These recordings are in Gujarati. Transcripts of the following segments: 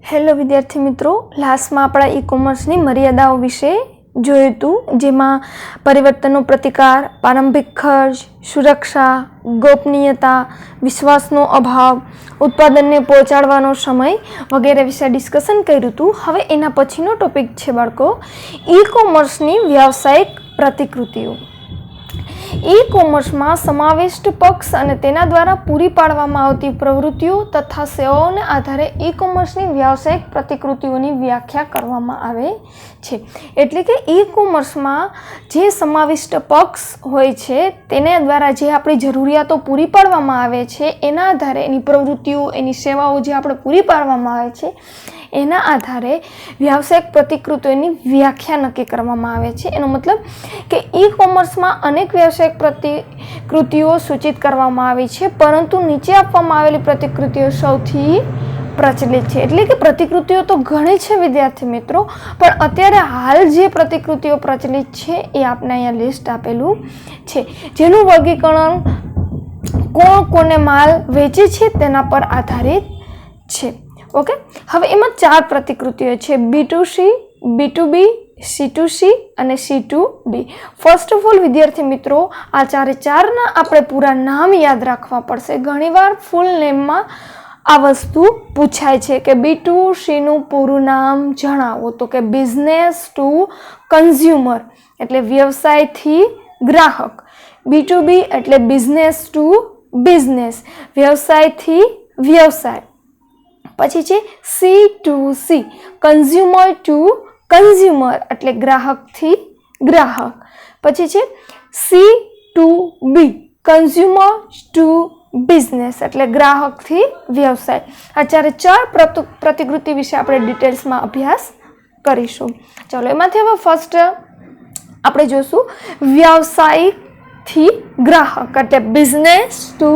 હેલો વિદ્યાર્થી મિત્રો, લાસ્ટમાં આપણા ઈ કોમર્સની મર્યાદાઓ વિશે જોયું હતું, જેમાં પરિવર્તનનો પ્રતિકાર, પ્રારંભિક ખર્ચ, સુરક્ષા, ગોપનીયતા, વિશ્વાસનો અભાવ, ઉત્પાદનને પહોંચાડવાનો સમય વગેરે વિશે ડિસ્કશન કર્યું હતું. હવે એના પછીનો ટોપિક છે બાળકો, ઈ કોમર્સની વ્યાવસાયિક પ્રતિકૃતિઓ. ઈ કોમર્સમાં સમાવિષ્ટ પક્ષ અને તેના દ્વારા પૂરી પાડવામાં આવતી પ્રવૃત્તિઓ તથા સેવાઓને આધારે ઈ કોમર્સની વ્યાવસાયિક પ્રતિકૃતિઓની વ્યાખ્યા કરવામાં આવે છે. એટલે કે ઈ કોમર્સમાં જે સમાવિષ્ટ પક્ષ હોય છે તેને દ્વારા જે આપણી જરૂરિયાતો પૂરી પાડવામાં આવે છે એના આધારે એની પ્રવૃત્તિઓ, એની સેવાઓ જે આપણે પૂરી પાડવામાં આવે છે એના આધારે વ્યાવસાયિક પ્રતિકૃતિઓની વ્યાખ્યા નક્કી કરવામાં આવે છે. એનો મતલબ કે ઈ કોમર્સમાં અનેક વ્યાવસાયિક પ્રતિકૃતિઓ સૂચિત કરવામાં આવી છે, પરંતુ નીચે આપવામાં આવેલી પ્રતિકૃતિઓ સૌથી પ્રચલિત છે. એટલે કે પ્રતિકૃતિઓ તો ઘણી છે વિદ્યાર્થી મિત્રો, પણ અત્યારે હાલ જે પ્રતિકૃતિઓ પ્રચલિત છે એ આપણે અહીંયા લિસ્ટ આપેલું છે, જેનું વર્ગીકરણ કોણ કોને માલ વેચે છે તેના પર આધારિત છે. ઓકે, હવે એમાં 4 પ્રતિકૃતિઓ છે: B2C, B2B, C2C અને C2B. ફર્સ્ટ ઓફ ઓલ વિદ્યાર્થી મિત્રો, આ ચારના આપણે પૂરા નામ યાદ રાખવા પડશે. ઘણીવાર ફૂલ નેમમાં આ વસ્તુ પૂછાય છે કે B2Cનું પૂરું નામ જણાવો, તો કે બિઝનેસ ટુ કન્ઝ્યુમર એટલે વ્યવસાયથી ગ્રાહક, B2B એટલે બિઝનેસ ટુ બિઝનેસ વ્યવસાયથી વ્યવસાય, પછી છે C2C કન્ઝ્યુમર ટુ કન્ઝ્યુમર એટલે ગ્રાહકથી ગ્રાહક, પછી છે C2B કન્ઝ્યુમર ટુ બિઝનેસ એટલે ગ્રાહકથી વ્યવસાય. આ 4 પ્રતિકૃતિ વિશે આપણે ડિટેલ્સમાં અભ્યાસ કરીશું. ચાલો, એમાંથી હવે ફર્સ્ટ આપણે જોશું વ્યવસાયિકથી ગ્રાહક એટલે બિઝનેસ ટુ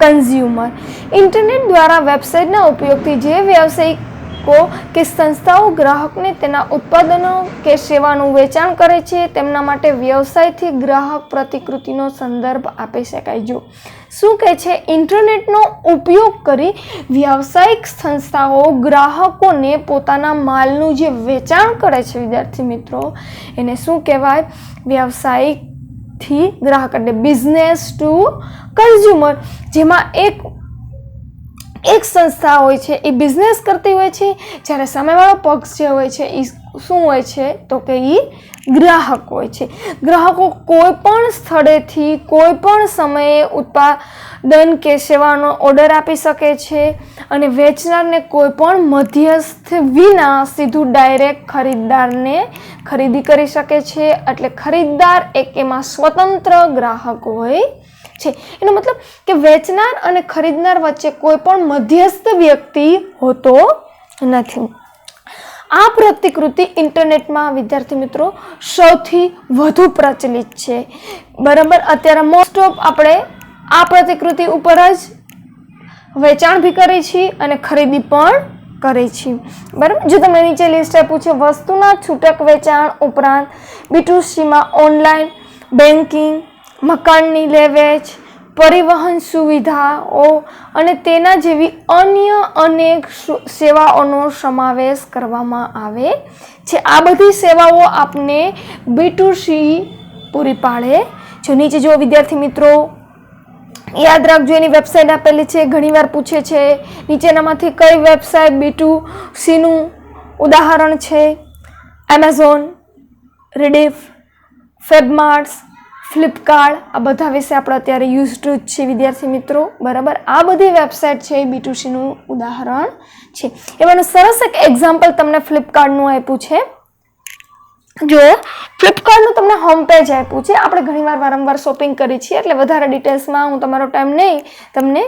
કન્ઝ્યુમર. ઇન્ટરનેટ દ્વારા વેબસાઇટના ઉપયોગથી જે વ્યવસાયિકો કે સંસ્થાઓ ગ્રાહકને તેના ઉત્પાદનો કે સેવાનું વેચાણ કરે છે તેમના માટે વ્યવસાયથી ગ્રાહક પ્રતિકૃતિનો સંદર્ભ આપી શકાય. જો શું કહે છે, ઇન્ટરનેટનો ઉપયોગ કરી વ્યાવસાયિક સંસ્થાઓ ગ્રાહકોને પોતાના માલનું જે વેચાણ કરે છે વિદ્યાર્થી મિત્રો, એને શું કહેવાય? વ્યવસાયિક થી ગ્રાહક એટલે બિઝનેસ ટુ કન્ઝ્યુમર. જેમાં એક સંસ્થા હોય છે એ બિઝનેસ કરતી હોય છે, જ્યારે સામેવાળો પક્ષ જે હોય છે એ શું હોય છે તો કે એ ગ્રાહક હોય છે. ગ્રાહકો કોઈ પણ સ્થળેથી કોઈ પણ સમયે ઉત્પાદન કે સેવાનો ઓર્ડર આપી શકે છે અને વેચનારને કોઈ પણ મધ્યસ્થ વિના સીધું ડાયરેક્ટ ખરીદદારને ખરીદી કરી શકે છે. એટલે ખરીદદાર એક એમાં સ્વતંત્ર ગ્રાહક હોય છે. એનો મતલબ કે વેચનાર અને ખરીદનાર વચ્ચે કોઈ પણ મધ્યસ્થ વ્યક્તિ હોતો નથી. આ પ્રતિકૃતિ ઇન્ટરનેટમાં વિદ્યાર્થી મિત્રો સૌથી વધુ પ્રચલિત છે. બરાબર, અત્યારે મોસ્ટ ઓફ આપણે આ પ્રતિકૃતિ ઉપર જ વેચાણ બી કરીએ છીએ અને ખરીદી પણ કરે છે. બરાબર, જો તમને નીચે લિસ્ટ આપ્યું છે વસ્તુના છૂટક વેચાણ ઉપરાંત B2Cમાં ઓનલાઈન બેન્કિંગ, મકાનની લે-વેચ, પરિવહન સુવિધાઓ અને તેના જેવી અન્ય અનેક સેવાઓનો સમાવેશ કરવામાં આવે છે. આ બધી સેવાઓ આપને B2C પૂરી પાડે છે. નીચે જો વિદ્યાર્થી મિત્રો યાદ રાખજો, એની વેબસાઇટ આપેલી છે. ઘણીવાર પૂછે છે નીચેનામાંથી કઈ વેબસાઇટ B2Cનું ઉદાહરણ છે? એમેઝોન, રીડિફ, ફેબમાર્ટ્સ, ફ્લિપકાર્ટ. આ બધા વિશે આપણે અત્યારે યુઝ ટુ જ છે વિદ્યાર્થી મિત્રો. બરાબર, આ બધી વેબસાઇટ છે એ B2Cનું ઉદાહરણ છે. એવાનું સરસ એક એક્ઝામ્પલ તમને ફ્લિપકાર્ટનું આપ્યું છે. જો ફ્લિપકાર્ટનું તમને હોમ પેજ આપ્યું છે. આપણે ઘણીવાર વારંવાર શોપિંગ કરી છીએ એટલે વધારે ડિટેલ્સમાં હું તમારો ટાઈમ નહીં, તમને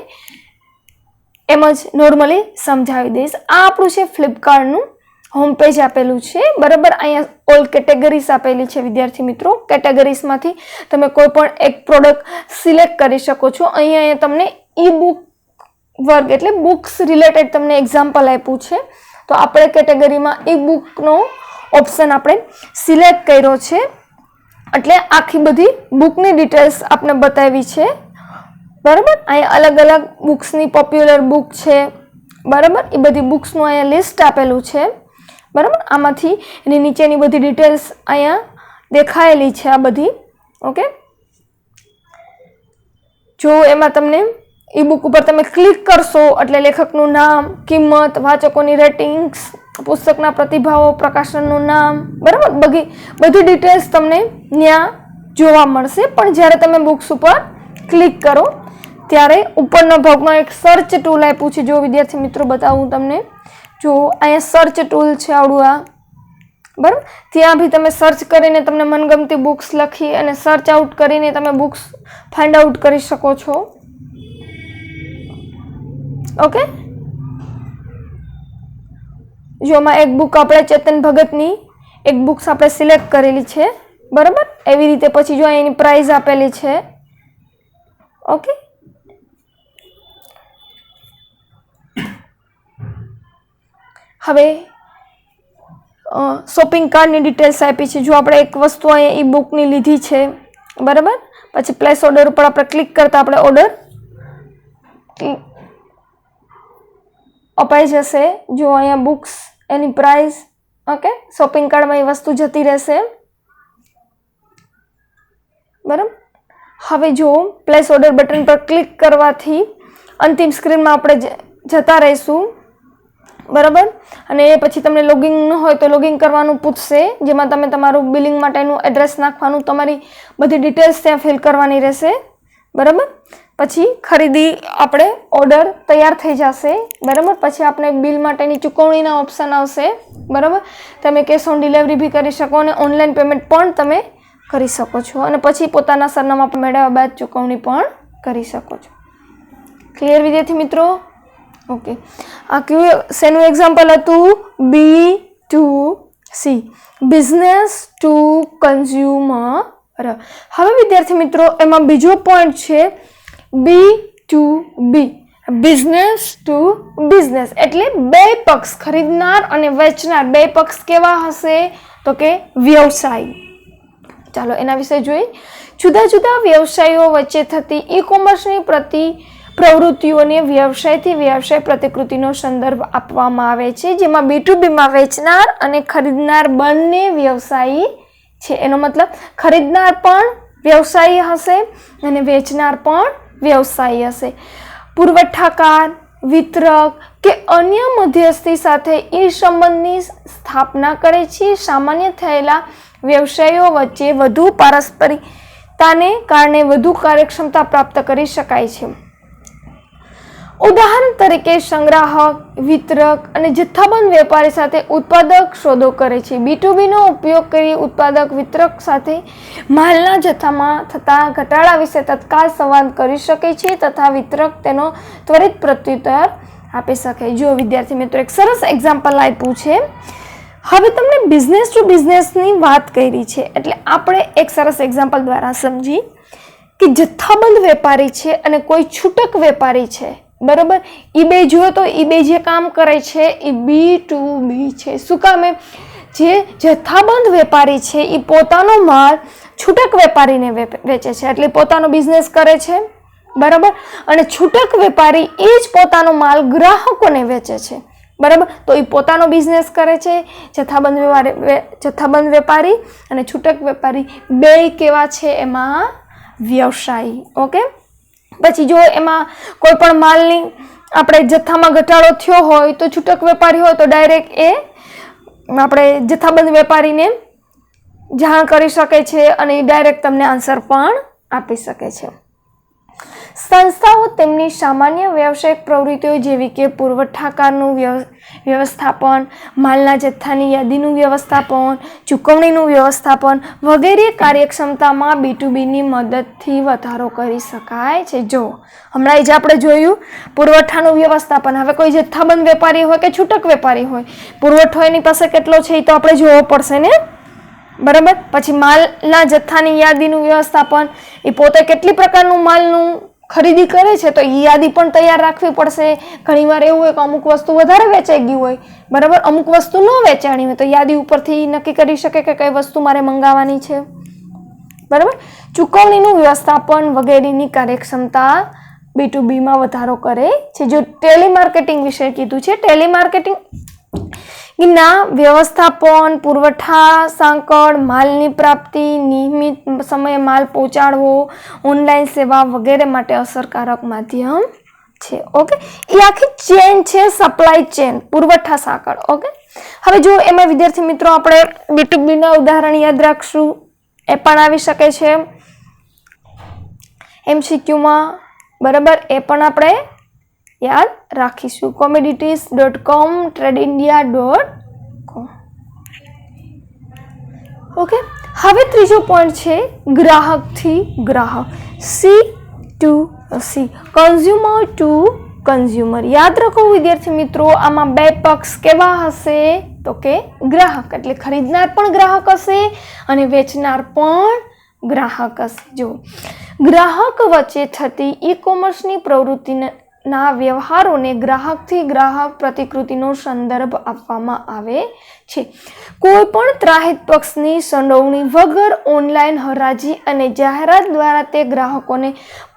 એમ જ નોર્મલી સમજાવી દઈશ. આ આપણું છે ફ્લિપકાર્ટનું હોમ પેજ આપેલું છે. બરાબર, અહીંયા ઓલ કેટેગરીઝ આપેલી છે વિદ્યાર્થી મિત્રો. કેટેગરીઝમાંથી તમે કોઈ પણ એક પ્રોડક્ટ સિલેક્ટ કરી શકો છો. અહીંયા તમને ઈ બુક વર્ગ એટલે બુક્સ રિલેટેડ તમને એક્ઝામ્પલ આપ્યું છે, તો આપણે કેટેગરીમાં ઈ બુકનો ઓપ્શન આપણે સિલેક્ટ કર્યો છે. એટલે આખી બધી બુકની ડિટેલ્સ આપણે બતાવી છે. બરાબર, અહીંયા અલગ અલગ બુક્સની પોપ્યુલર બુક છે, બરાબર, એ બધી બુક્સનું અહીંયા લિસ્ટ આપેલું છે. બરાબર, આમાંથી એની નીચેની બધી ડિટેલ્સ અહીંયા દેખાયેલી છે આ બધી. ઓકે, જો એમાં તમને ઈ બુક ઉપર તમે ક્લિક કરશો એટલે લેખકનું નામ, કિંમત, વાચકોની રેટિંગ્સ, પુસ્તકના પ્રતિભાવો, પ્રકાશનનું નામ, બરાબર, બધી ડિટેલ્સ તમને ત્યાં જોવા મળશે. પણ જ્યારે તમે બુક્સ ઉપર ક્લિક કરો ત્યારે ઉપરના ભાગમાં એક સર્ચ ટૂલ આપ્યું છે. જો વિદ્યાર્થી મિત્રો બતાવું તમને, જો અહીંયા સર્ચ ટૂલ છે આવડું આ, બરાબર, ત્યાં બી તમે સર્ચ કરીને તમને મનગમતી બુક્સ લખી અને સર્ચ આઉટ કરીને તમે બુક્સ ફાઇન્ડ આઉટ કરી શકો છો. ઓકે, જો આમાં એક બુક આપણે ચેતન ભગતની એક બુક્સ આપણે સિલેક્ટ કરેલી છે. બરાબર, એવી રીતે પછી જો એની પ્રાઇસ આપેલી છે. ઓકે, હવે શોપિંગ કાર્ડની ડિટેલ્સ આપી છે. જો આપણે એક વસ્તુ અહીંયા ઈ બુકની લીધી છે, બરાબર, પછી પ્લેસ ઓર્ડર ઉપર આપણે ક્લિક કરતા આપણે ઓર્ડર અપાઈ જશે. જો અહીંયા બુક્સ, એની પ્રાઇસ, ઓકે, શોપિંગ કાર્ડમાં એ વસ્તુ જતી રહેશે. બરાબર, હવે જો પ્લેસ ઓર્ડર બટન પર ક્લિક કરવાથી અંતિમ સ્ક્રીનમાં આપણે જતા રહીશું. બરાબર, અને એ પછી તમને લોગિન ન હોય તો લોગિન કરવાનું પૂછશે, જેમાં તમે તમારું બિલિંગ માટેનું એડ્રેસ નાખવાનું, તમારી બધી ડિટેલ્સ ત્યાં ફિલ કરવાની રહેશે. બરાબર, પછી ખરીદી આપણે ઓર્ડર તૈયાર થઈ જશે. બરાબર, પછી આપણે બિલ માટેની ચૂકવણીના ઓપ્શન આવશે. બરાબર, તમે કેશ ઓન ડિલિવરી બી કરી શકો અને ઓનલાઈન પેમેન્ટ પણ તમે કરી શકો છો, અને પછી પોતાના સરનામા પર મેળવ્યા બાદ ચૂકવણી પણ કરી શકો છો. ક્લિયર વિદ્યાર્થી મિત્રો? ઓકે, આ કયું શેનું એક્ઝામ્પલ હતું? B2C, business to consumer. હવે વિદ્યાર્થી મિત્રો એમાં બીજો પોઈન્ટ છે B2B, બિઝનેસ ટુ બિઝનેસ, એટલે બે પક્ષ, ખરીદનાર અને વેચનાર, બે પક્ષ કેવા હશે? તો કે વ્યવસાય. ચાલો એના વિશે જોઈએ. જુદા જુદા વ્યવસાયો વચ્ચે થતી ઈ કોમર્સની પ્રવૃત્તિઓને વ્યવસાયથી વ્યવસાય પ્રતિકૃતિનો સંદર્ભ આપવામાં આવે છે, જેમાં B2Bમાં વેચનાર અને ખરીદનાર બંને વ્યવસાયી છે. એનો મતલબ ખરીદનાર પણ વ્યવસાયી હશે અને વેચનાર પણ વ્યવસાયી હશે. પુરવઠાકાર, વિતરક કે અન્ય મધ્યસ્થી સાથે ઈ સંબંધની સ્થાપના કરે છે. સામાન્ય થયેલા વ્યવસાયો વચ્ચે વધુ પારસ્પરિકતાને કારણે વધુ કાર્યક્ષમતા પ્રાપ્ત કરી શકાય છે. ઉદાહરણ તરીકે સંગ્રાહક, વિતરક અને જથ્થાબંધ વેપારી સાથે ઉત્પાદક સોદો કરે છે. B2Bનો ઉપયોગ કરી ઉત્પાદક વિતરક સાથે માલના જથ્થામાં થતા ઘટાડા વિશે તત્કાળ સંવાદ કરી શકે છે તથા વિતરક તેનો ત્વરિત પ્રત્યુત્તર આપી શકે. જો વિદ્યાર્થી મિત્રો એક સરસ એક્ઝામ્પલ આપ્યું છે. હવે તમને બિઝનેસ ટુ બિઝનેસની વાત કરી છે, એટલે આપણે એક સરસ એક્ઝામ્પલ દ્વારા સમજી કે જથ્થાબંધ વેપારી છે અને કોઈ છૂટક વેપારી છે. બરાબર, એ બે જો તો એ બે જે કામ કરે છે એ B2B છે. શું કામે? જે જથ્થાબંધ વેપારી છે એ પોતાનો માલ છૂટક વેપારીને વેચે છે, એટલે પોતાનો બિઝનેસ કરે છે. બરાબર, અને છૂટક વેપારી એ જ પોતાનો માલ ગ્રાહકોને વેચે છે. બરાબર, તો એ પોતાનો બિઝનેસ કરે છે. જથ્થાબંધ વેપારી અને છૂટક વેપારી બે કેવા છે? એમાં વ્યવસાયી. ઓકે, પછી જો એમાં કોઈ પણ માલની આપણે જથ્થામાં ઘટાડો થયો હોય તો છૂટક વેપારી હોય તો ડાયરેક્ટ એ આપણે જથ્થાબંધ વેપારીને જાણ કરી શકે છે અને એ ડાયરેક્ટ તમને આન્સર પણ આપી શકે છે. સંસ્થાઓ તેમની સામાન્ય વ્યવસાયિક પ્રવૃત્તિઓ જેવી કે પુરવઠાકારનું વ્યવસ્થાપન, માલના જથ્થાની યાદીનું વ્યવસ્થાપન, ચૂકવણીનું વ્યવસ્થાપન વગેરે કાર્યક્ષમતામાં B2Bની મદદથી વધારો કરી શકાય છે. જો હમણાં જ આપણે જોયું પુરવઠાનું વ્યવસ્થાપન. હવે કોઈ જથ્થાબંધ વેપારી હોય કે છૂટક વેપારી હોય, પુરવઠો એની પાસે કેટલો છે એ તો આપણે જોવો પડશે ને. બરાબર, પછી માલના જથ્થાની યાદીનું વ્યવસ્થાપન, એ પોતે કેટલી પ્રકારનું માલનું ખરીદી કરે છે તો એ યાદી પણ તૈયાર રાખવી પડશે. ઘણીવાર એવું હોય કે અમુક વસ્તુ વધારે વેચાઈ ગઈ હોય, બરાબર, અમુક વસ્તુ ન વેચાણી હોય તો યાદી ઉપરથી નક્કી કરી શકે કે કઈ વસ્તુ મારે મંગાવવાની છે. બરાબર, ચૂકવણીનું વ્યવસ્થાપન વગેરેની કાર્યક્ષમતા B2B માં વધારો કરે છે. જો ટેલિમાર્કેટિંગ વિશે કીધું છે, ટેલિમાર્કેટિંગ ના વ્યવસ્થાપન, પુરવઠા સાંકળ, માલની પ્રાપ્તિ, નિયમિત સમયે માલ પહોંચાડવો, ઓનલાઈન સેવા વગેરે માટે અસરકારક માધ્યમ છે. ઓકે, એ આખી ચેન છે, સપ્લાય ચેન, પુરવઠા સાંકળ. ઓકે, હવે જો એમાં વિદ્યાર્થી મિત્રો આપણે B2B ના ઉદાહરણ યાદ રાખશું, એ પણ આવી શકે છે MCQ માં, બરાબર, એ પણ આપણે યાદ રાખીશું. commodities.com, tradeindia.com. ઓકે, હવે ત્રીજો પોઈન્ટ છે ગ્રાહકથી ગ્રાહક, C2C, કન્ઝ્યુમર ટુ કન્ઝ્યુમર. યાદ રાખો વિદ્યાર્થી મિત્રો, આમાં બે પક્ષ કેવા હશે તો કે ગ્રાહક, એટલે ખરીદનાર પણ ગ્રાહક હશે અને વેચનાર પણ ગ્રાહક હશે. જો ગ્રાહક વચ્ચે થતી ઈ કોમર્સની પ્રવૃત્તિના વ્યવહારોને ગ્રાહકથી ગ્રાહક પ્રતિકૃતિનો સંદર્ભ આપવામાં આવે છે. કોઈ પણ ત્રાહિત પક્ષની સંડોવણી વગર ઓનલાઈન હરાજી અને જાહેરાત દ્વારા તે ગ્રાહકોને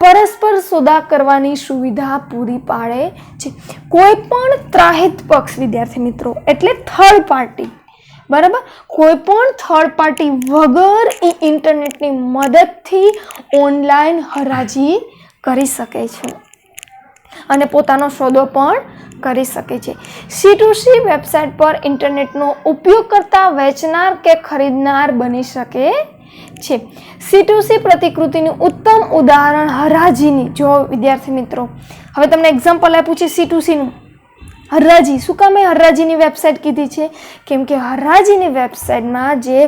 પરસ્પર સોદા કરવાની સુવિધા પૂરી પાડે છે. કોઈ પણ ત્રાહિત પક્ષ વિદ્યાર્થી મિત્રો એટલે થર્ડ પાર્ટી, બરાબર, કોઈ પણ થર્ડ પાર્ટી વગર ઇન્ટરનેટની મદદથી ઓનલાઈન હરાજી કરી શકે છે અને પોતાનો સોદો પણ કરી શકે છે. C2C વેબસાઇટ પર ઇન્ટરનેટનો ઉપયોગ કરતા વેચનાર કે ખરીદનાર બની શકે છે. C2C પ્રતિકૃતિનું ઉત્તમ ઉદાહરણ હરાજીની. જો વિદ્યાર્થી મિત્રો, હવે તમને એક્ઝામ્પલ આપ્યું છે C2C નું, હરાજી. શું કામ હરાજીની વેબસાઇટ કીધી છે? કેમ કે હરાજીની વેબસાઇટમાં જે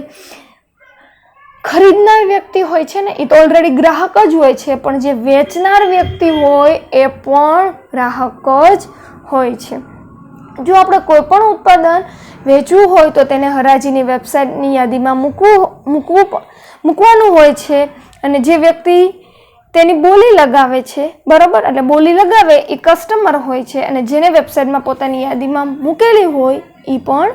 ખરીદનાર વ્યક્તિ હોય છે ને, એ તો ઓલરેડી ગ્રાહક જ હોય છે, પણ જે વેચનાર વ્યક્તિ હોય એ પણ ગ્રાહક જ હોય છે. જો આપણે કોઈ પણ ઉત્પાદન વેચવું હોય તો તેને હરાજીની વેબસાઇટની યાદીમાં મૂકવાનું હોય છે, અને જે વ્યક્તિ તેની બોલી લગાવે છે, બરાબર, એટલે બોલી લગાવે એ કસ્ટમર હોય છે, અને જેને વેબસાઇટમાં પોતાની યાદીમાં મૂકેલી હોય એ પણ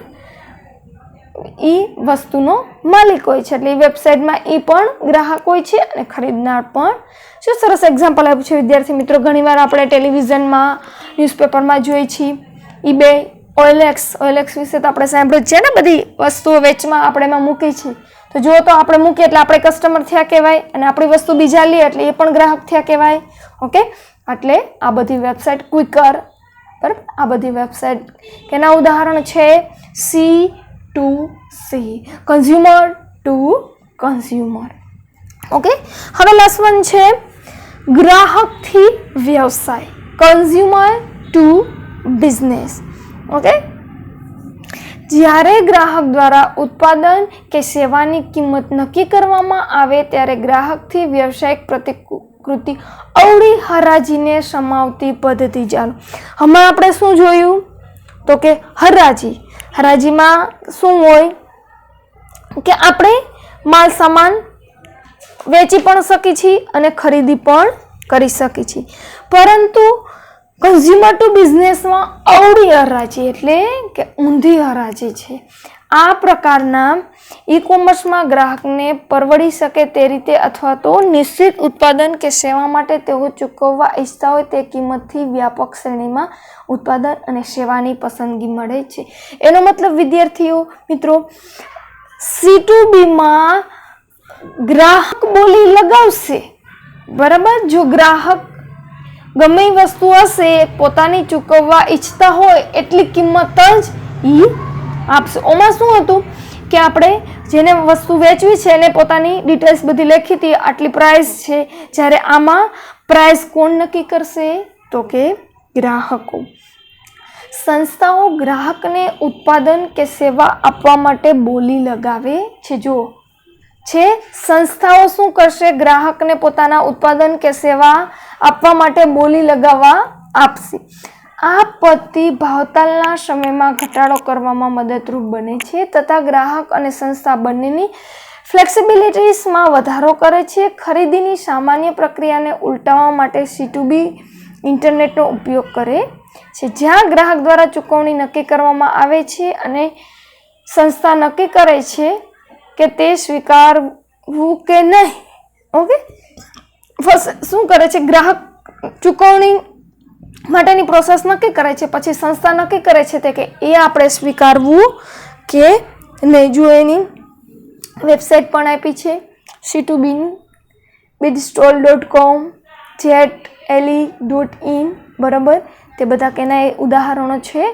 વસ્તુનો માલિક હોય છે, એટલે એ વેબસાઇટમાં એ પણ ગ્રાહક હોય છે અને ખરીદનાર પણ. શું સરસ એક્ઝામ્પલ આપ્યું છે વિદ્યાર્થી મિત્રો. ઘણીવાર આપણે ટેલિવિઝનમાં, ન્યૂઝપેપરમાં જોઈએ છીએ eBay, OLX વિશે તો આપણે સાંભળ્યું છે ને, બધી વસ્તુઓ વેચમાં આપણે એમાં મૂકી છે. તો જો તો આપણે મૂકીએ એટલે આપણે કસ્ટમર થયા કહેવાય, અને આપણી વસ્તુ બીજા લે એટલે એ પણ ગ્રાહક થયા કહેવાય. ઓકે, એટલે આ બધી વેબસાઇટ, ક્વિકર, બરાબર, આ બધી વેબસાઇટ કેના ઉદાહરણ છે? C2C, consumer to consumer. Okay, હવે લાસ્ટ વન છે ગ્રાહકથી વ્યવસાય, કન્ઝ્યુમર ટુ બિઝનેસ. ઓકે, જ્યારે ગ્રાહક દ્વારા ઉત્પાદન કે સેવાની કિંમત નક્કી કરવામાં આવે ત્યારે ગ્રાહકથી વ્યવસાયિક પ્રતિકૃતિ અવળી હરાજીને સમાવતી પદ્ધતિ ચાલુ. હમણાં આપણે શું જોયું તો કે હરાજી. હરાજીમાં શું હોય કે આપણે માલ સામાન વેચી પણ શકીએ છીએ અને ખરીદી પણ કરી શકીએ છીએ, પરંતુ કન્ઝ્યુમર ટુ બિઝનેસમાં અવળી હરાજી એટલે કે ઊંધી હરાજી છે. આ પ્રકારના ઈ કોમર્સમાં ગ્રાહકને પરવડી શકે તે રીતે અથવા તો નિશ્ચિત ઉત્પાદન કે સેવા માટે તેઓ ચૂકવવા ઈચ્છતા હોય તે કિંમતથી વ્યાપક શ્રેણીમાં ઉત્પાદન અને સેવાની પસંદગી મળે છે. એનો મતલબ વિદ્યાર્થીઓ મિત્રો, C2Bમાં ગ્રાહક બોલી લગાવશે, બરાબર. જો ગ્રાહક ગમે વસ્તુ હશે પોતાની ચૂકવવા ઈચ્છતા હોય એટલી કિંમત જ આપશે. ઓમાં શું હતું કે આપણે જેને વસ્તુ વેચવી છે એને પોતાની ડિટેલ્સ બધી લખી હતી, આટલી પ્રાઇસ છે. જ્યારે આમાં પ્રાઇસ કોણ નક્કી કરશે તો કે ગ્રાહકો. સંસ્થાઓ ગ્રાહકને ઉત્પાદન કે સેવા આપવા માટે બોલી લગાવે છે. જો છે સંસ્થાઓ શું કરશે? ગ્રાહકને પોતાના ઉત્પાદન કે સેવા આપવા માટે બોલી લગાવવા આપશે. આ પદ્ધતિ ભાવતાલના સમયમાં ઘટાડો કરવામાં મદદરૂપ બને છે તથા ગ્રાહક અને સંસ્થા બંનેની ફ્લેક્સિબિલિટીઝમાં વધારો કરે છે. ખરીદીની સામાન્ય પ્રક્રિયાને ઉલટાવવા માટે C2B ઇન્ટરનેટનો ઉપયોગ કરે છે, જ્યાં ગ્રાહક દ્વારા ચૂકવણી નક્કી કરવામાં આવે છે અને સંસ્થા નક્કી કરે છે કે તે સ્વીકારવું કે નહીં. ઓકે, શું કરે છે? ગ્રાહક ચૂકવણી માટેની પ્રોસેસ નક્કી કરે છે, પછી સંસ્થા નક્કી કરે છે તે કે એ આપણે સ્વીકારવું કે નહીં. જો એની વેબસાઇટ પણ આપી છે C2B, bidstall.com, jetly.in, બરાબર. તે બધા કેના ઉદાહરણો છે.